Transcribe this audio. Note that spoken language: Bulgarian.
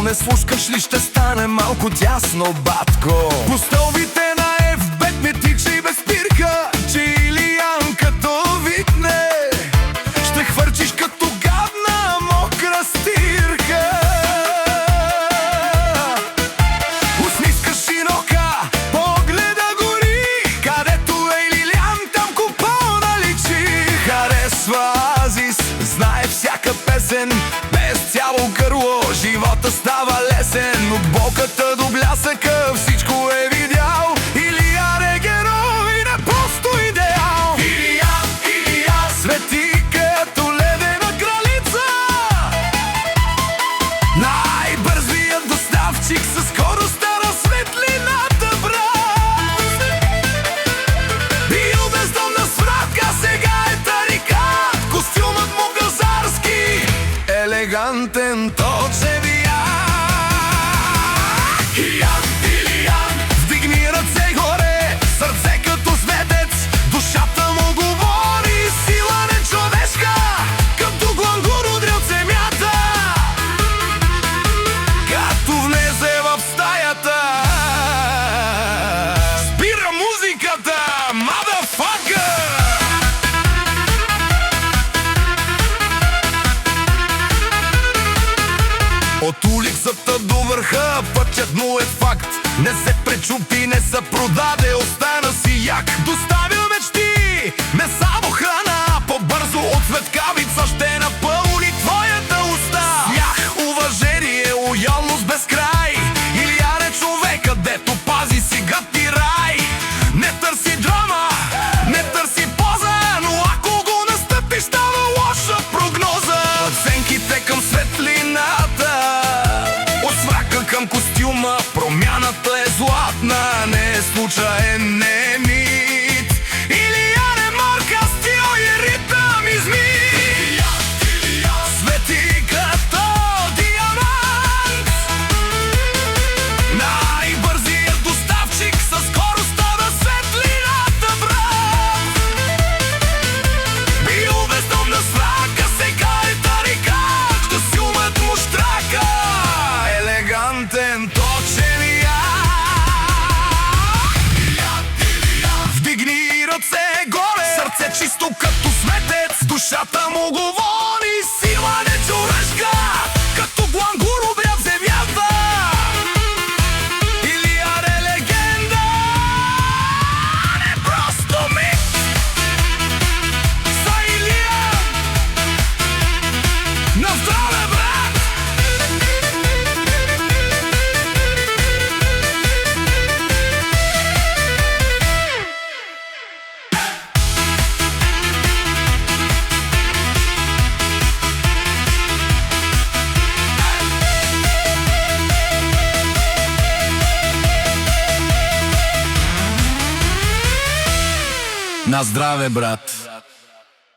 ме слушкаш ли, ще стане малко тясно, батко. По стълбите на F-бет ми тича и без спирка, че Илиян като викне, ще хвърчиш като гадна мокра стирка. Усмивка широка, погледа гори, където е Илиян, там купона личи. Харесва Азис, знае всяка песен, без цяло гърло живота става лесен. От болката до блясъка всичко е видял. Илиян е герой, не просто идеал. Илиян свети като ледена кралица, най-бързият доставчик със скоростта на светлината, брат. Бил бездомна свратка, сега е тарикат. Костюмът му газарски, елегантен, точен Илиян. Вдигни ръце горе, сърце като светец, душата му говори, сила нечовешка, като глангур удря от земята, като влезе в стаята. Спира музиката, motherfucker! От улицата до върха пътят му е факт. Не се пречупи, не се продаде, остана си як. Доставя мечти, не само храна, по-бързо от светкавица ще напълни твоята уста. Смях, уважение, лоялност без край. Илиян е човекът, дето пази сега ти рай. Не търси драма, не търси поза, но ако го настъпиш, става лоша прогноза. Оценките към светлината, от сврака към костюма, промяната е златна, не е случаен, не е мит. Илиян е марка, стил и ритъм измит. Свети като диамант, най-бързият доставчик със скоростта на светлината, брат. Бил бездомна сврака, сега е тарикат. Костюмът му щрака, елегантен, точен Вдигни ръце горе, сърце чисто като светец, душата му говори, сила нечовешка, като глангур удря в земята. Илиян е легенда, не просто мит. За Илиян, на здраве, брат! На здраве, брат!